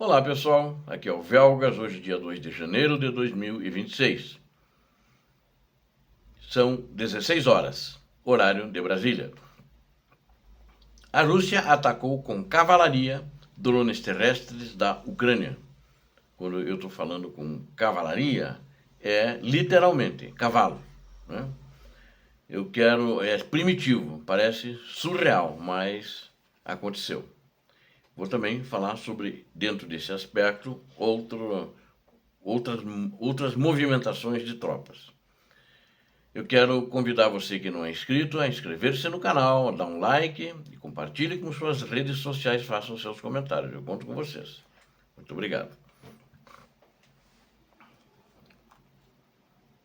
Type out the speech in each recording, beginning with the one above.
Olá pessoal, aqui é o Velgas, hoje dia 2 de janeiro de 2026. São 16 horas, horário de Brasília. A Rússia atacou com cavalaria drones terrestres da Ucrânia. Quando eu estou falando com cavalaria, é literalmente cavalo, né? É primitivo, parece surreal, mas aconteceu. Vou também falar sobre, dentro desse aspecto, outras movimentações de tropas. Eu quero convidar você que não é inscrito a inscrever-se no canal, a dar um like e compartilhe com suas redes sociais, façam seus comentários. Eu conto com vocês. Muito obrigado.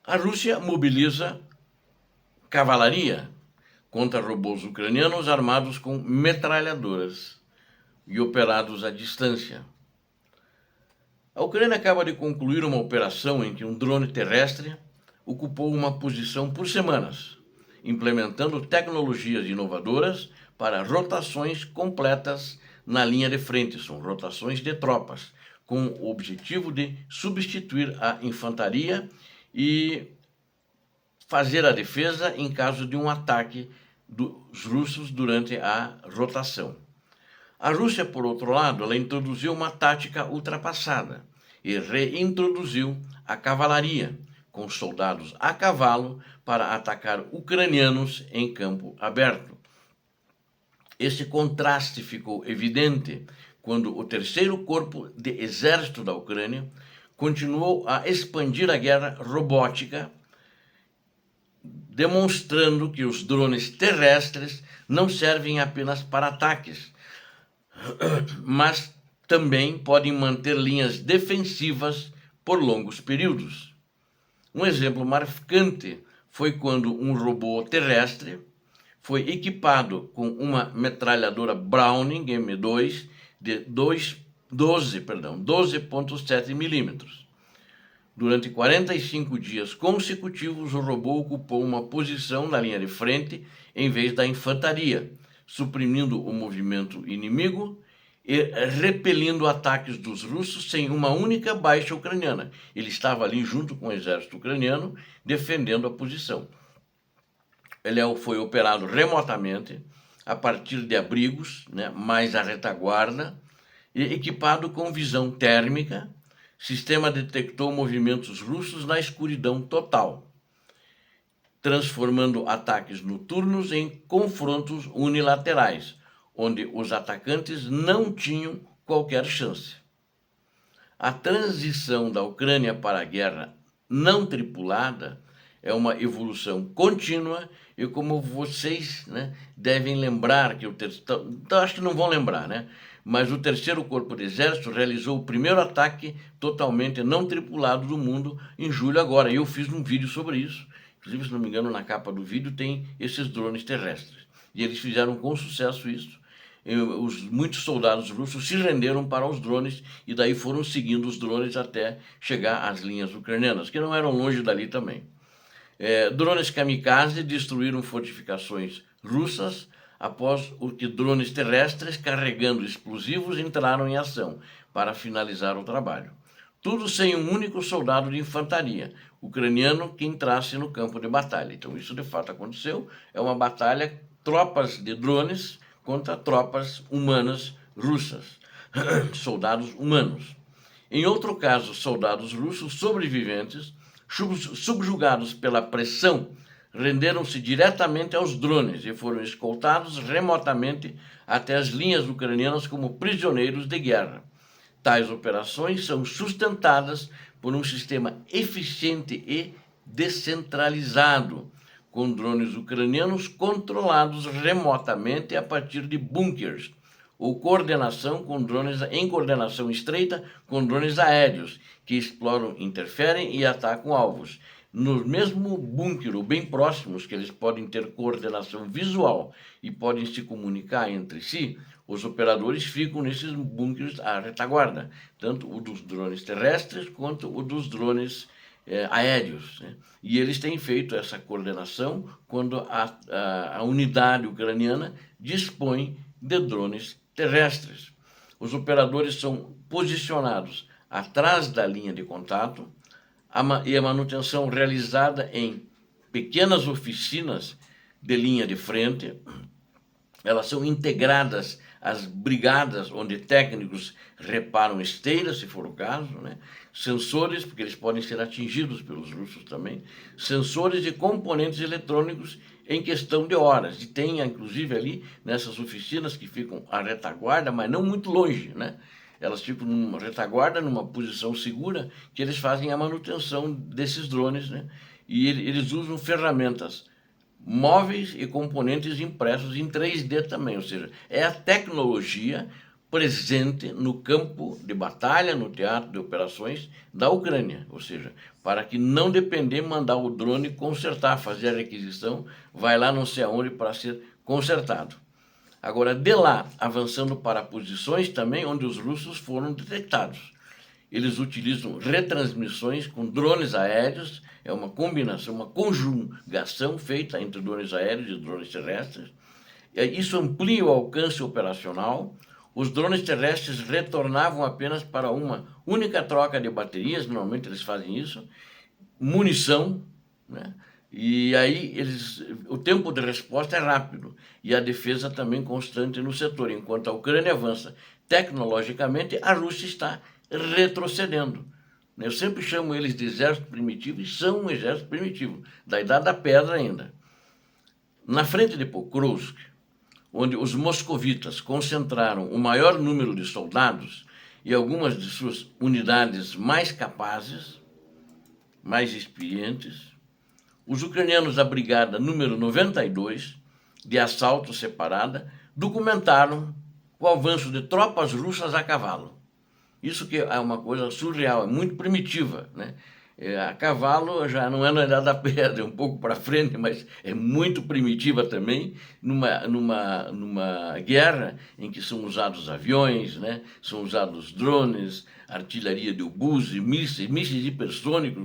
A Rússia mobiliza cavalaria contra robôs ucranianos armados com metralhadoras e operados à distância. A Ucrânia acaba de concluir uma operação em que um drone terrestre ocupou uma posição por semanas, implementando tecnologias inovadoras para rotações completas na linha de frente. São rotações de tropas, com o objetivo de substituir a infantaria e fazer a defesa em caso de um ataque dos russos durante a rotação. A Rússia, por outro lado, ela introduziu uma tática ultrapassada e reintroduziu a cavalaria, com soldados a cavalo para atacar ucranianos em campo aberto. Esse contraste ficou evidente quando o terceiro corpo de exército da Ucrânia continuou a expandir a guerra robótica, demonstrando que os drones terrestres não servem apenas para ataques, mas também podem manter linhas defensivas por longos períodos. Um exemplo marcante foi quando um robô terrestre foi equipado com uma metralhadora Browning M2 de 12,7 milímetros. Durante 45 dias consecutivos, o robô ocupou uma posição na linha de frente em vez da infantaria, suprimindo o movimento inimigo e repelindo ataques dos russos sem uma única baixa ucraniana. Ele estava ali junto com o exército ucraniano, defendendo a posição. Ele foi operado remotamente, a partir de abrigos, mais a retaguarda, e equipado com visão térmica. Sistema detectou movimentos russos na escuridão total, transformando ataques noturnos em confrontos unilaterais, onde os atacantes não tinham qualquer chance. A transição da Ucrânia para a guerra não tripulada é uma evolução contínua e, como vocês devem lembrar, então acho que não vão lembrar, mas o terceiro corpo de exército realizou o primeiro ataque totalmente não tripulado do mundo em julho agora. E eu fiz um vídeo sobre isso. Inclusive, se não me engano, na capa do vídeo tem esses drones terrestres. E eles fizeram com sucesso isso. Muitos soldados russos se renderam para os drones e daí foram seguindo os drones até chegar às linhas ucranianas, que não eram longe dali também. Drones kamikaze destruíram fortificações russas após que drones terrestres carregando explosivos entraram em ação para finalizar o trabalho. Tudo sem um único soldado de infantaria ucraniano que entrasse no campo de batalha. Então isso de fato aconteceu. É uma batalha, tropas de drones contra tropas humanas russas, soldados humanos. Em outro caso, soldados russos sobreviventes, subjugados pela pressão, renderam-se diretamente aos drones e foram escoltados remotamente até as linhas ucranianas como prisioneiros de guerra. Tais operações são sustentadas por um sistema eficiente e descentralizado, com drones ucranianos controlados remotamente a partir de bunkers, ou em coordenação estreita com drones aéreos, que exploram, interferem e atacam alvos. No mesmo bunker, ou bem próximos, que eles podem ter coordenação visual e podem se comunicar entre si, os operadores ficam nesses bunkers à retaguarda, tanto o dos drones terrestres quanto o dos drones aéreos. E eles têm feito essa coordenação quando a unidade ucraniana dispõe de drones terrestres. Os operadores são posicionados atrás da linha de contato e a manutenção realizada em pequenas oficinas de linha de frente. Elas são integradas às brigadas, onde técnicos reparam esteiras, se for o caso, né? Sensores, porque eles podem ser atingidos pelos russos também, sensores e componentes eletrônicos em questão de horas. E tem, inclusive, ali, nessas oficinas que ficam à retaguarda, mas não muito longe, né? Elas ficam numa retaguarda, numa posição segura, que eles fazem a manutenção desses drones, né? E eles usam ferramentas móveis e componentes impressos em 3D também, ou seja, é a tecnologia presente no campo de batalha, no teatro de operações da Ucrânia, ou seja, para que não depender mandar o drone consertar, fazer a requisição, vai lá não sei aonde para ser consertado. Agora, de lá, avançando para posições também onde os russos foram detectados. Eles utilizam retransmissões com drones aéreos, é uma combinação, uma conjugação feita entre drones aéreos e drones terrestres. Isso amplia o alcance operacional. Os drones terrestres retornavam apenas para uma única troca de baterias, normalmente eles fazem isso, munição, né? E aí o tempo de resposta é rápido e a defesa também constante no setor. Enquanto a Ucrânia avança tecnologicamente, a Rússia está retrocedendo. Eu sempre chamo eles de exército primitivo, e são um exército primitivo, da Idade da Pedra ainda. Na frente de Pokrovsk, onde os moscovitas concentraram o maior número de soldados e algumas de suas unidades mais capazes, mais experientes, os ucranianos da brigada número 92, de assalto separada, documentaram o avanço de tropas russas a cavalo. Isso que é uma coisa surreal, é muito primitiva, né? A cavalo já não é na Idade da Pedra, é um pouco para frente, mas é muito primitiva também, numa guerra em que são usados aviões, né? São usados drones, artilharia de obus, mísseis hipersônicos,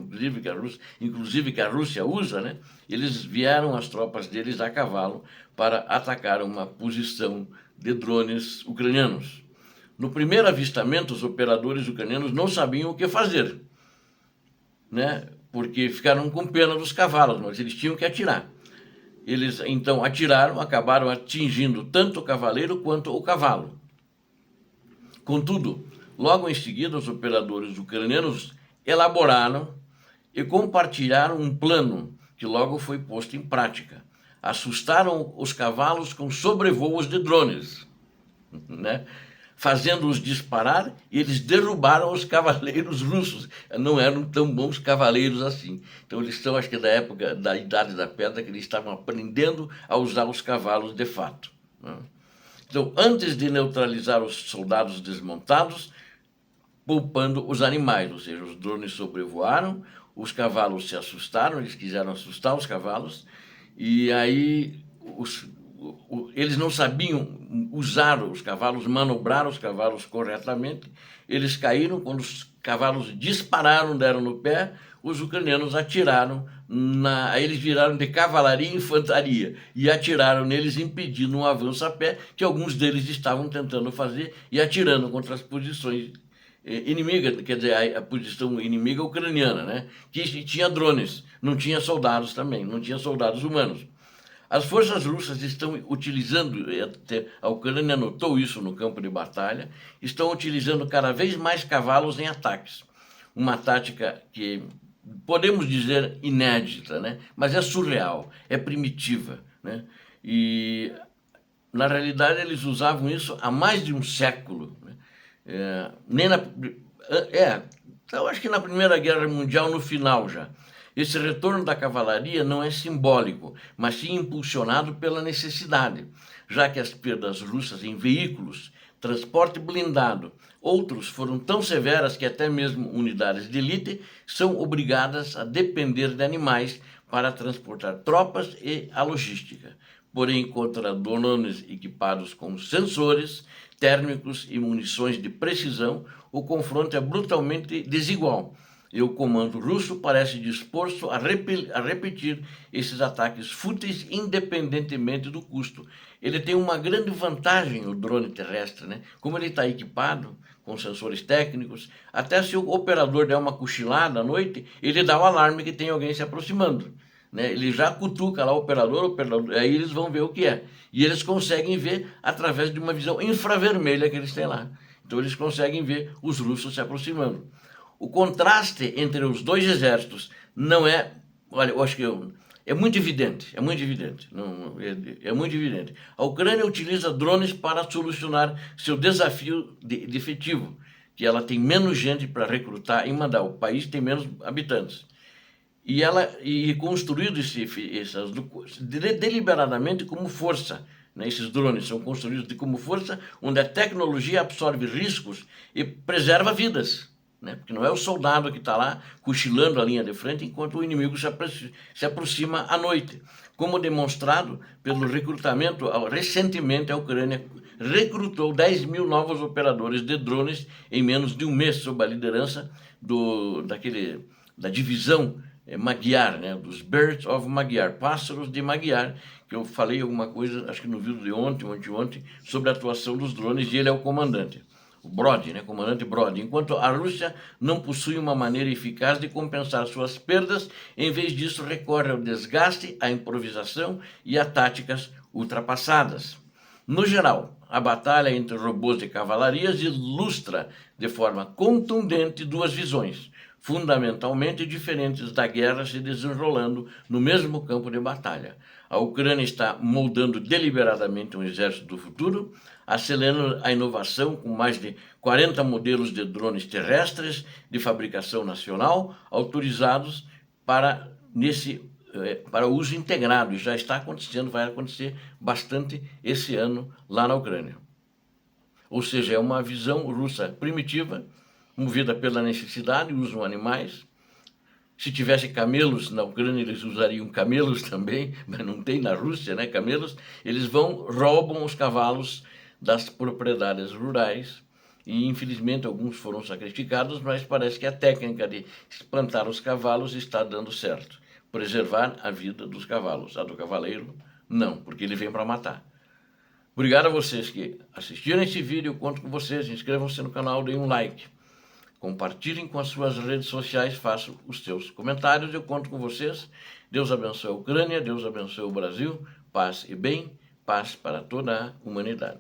inclusive que a Rússia usa, né? Eles vieram, as tropas deles, a cavalo para atacar uma posição de drones ucranianos. No primeiro avistamento, os operadores ucranianos não sabiam o que fazer, né? Porque ficaram com pena dos cavalos, mas eles tinham que atirar. Eles então atiraram, acabaram atingindo tanto o cavaleiro quanto o cavalo. Contudo, logo em seguida, os operadores ucranianos elaboraram e compartilharam um plano que logo foi posto em prática. Assustaram os cavalos com sobrevoos de drones, né? Fazendo-os disparar, e eles derrubaram os cavaleiros russos. Não eram tão bons cavaleiros assim. Então eles são, acho que da época da Idade da Pedra, que eles estavam aprendendo a usar os cavalos de fato, né? Então, antes de neutralizar os soldados desmontados, poupando os animais, ou seja, os drones sobrevoaram, os cavalos se assustaram, eles quiseram assustar os cavalos, e aí eles não sabiam usar os cavalos, manobrar os cavalos corretamente, eles caíram, quando os cavalos dispararam, deram no pé, os ucranianos atiraram, aí eles viraram de cavalaria e infantaria, e atiraram neles, impedindo um avanço a pé, que alguns deles estavam tentando fazer, e atirando contra as posições inimigas, quer dizer, a posição inimiga ucraniana, né? Que tinha drones, não tinha soldados também, não tinha soldados humanos. As forças russas estão utilizando, a Ucrânia notou isso no campo de batalha, estão utilizando cada vez mais cavalos em ataques. Uma tática que podemos dizer inédita, né? Mas é surreal, é primitiva, né? E, na realidade, eles usavam isso há mais de um século, né? Eu acho que na Primeira Guerra Mundial, no final já. Esse retorno da cavalaria não é simbólico, mas sim impulsionado pela necessidade, já que as perdas russas em veículos, transporte blindado, outros foram tão severas que até mesmo unidades de elite são obrigadas a depender de animais para transportar tropas e a logística. Porém, contra drones equipados com sensores térmicos e munições de precisão, o confronto é brutalmente desigual. E o comando russo parece disposto a repetir esses ataques fúteis independentemente do custo. Ele tem uma grande vantagem, o drone terrestre, né? Como ele está equipado com sensores técnicos, até se o operador der uma cochilada à noite, ele dá o alarme que tem alguém se aproximando. Né? Ele já cutuca lá o operador, aí eles vão ver o que é. E eles conseguem ver através de uma visão infravermelha que eles têm lá. Então eles conseguem ver os russos se aproximando. O contraste entre os dois exércitos não é, olha, eu acho que é muito evidente, é muito evidente, é muito evidente. A Ucrânia utiliza drones para solucionar seu desafio de efetivo, que ela tem menos gente para recrutar e mandar, o país tem menos habitantes. E construído essas deliberadamente como força. Né? Esses drones são construídos como força, onde a tecnologia absorve riscos e preserva vidas. Né? Porque não é o soldado que está lá cochilando a linha de frente enquanto o inimigo se aproxima à noite. Como demonstrado pelo recrutamento, recentemente a Ucrânia recrutou 10 mil novos operadores de drones em menos de um mês, sob a liderança da divisão Magyar, né, dos Birds of Magyar, pássaros de Magyar, que eu falei alguma coisa, acho que no vídeo de ontem, sobre a atuação dos drones, e ele é o comandante, o Brody, né, comandante Brody. Enquanto a Rússia não possui uma maneira eficaz de compensar suas perdas, em vez disso recorre ao desgaste, à improvisação e a táticas ultrapassadas. No geral, a batalha entre robôs e cavalarias ilustra de forma contundente duas visões, fundamentalmente diferentes da guerra se desenrolando no mesmo campo de batalha. A Ucrânia está moldando deliberadamente um exército do futuro, acelerando a inovação com mais de 40 modelos de drones terrestres de fabricação nacional autorizados para uso integrado, e já está acontecendo, vai acontecer bastante esse ano lá na Ucrânia. Ou seja, é uma visão russa primitiva, movida pela necessidade, usam animais. Se tivesse camelos na Ucrânia, eles usariam camelos também, mas não tem na Rússia, né, camelos. Eles roubam os cavalos das propriedades rurais e, infelizmente, alguns foram sacrificados, mas parece que a técnica de espantar os cavalos está dando certo. Preservar a vida dos cavalos. A do cavaleiro, não, porque ele vem para matar. Obrigado a vocês que assistiram esse vídeo, eu conto com vocês, inscrevam-se no canal, deem um like. Compartilhem com as suas redes sociais, façam os seus comentários, eu conto com vocês. Deus abençoe a Ucrânia, Deus abençoe o Brasil, paz e bem, paz para toda a humanidade.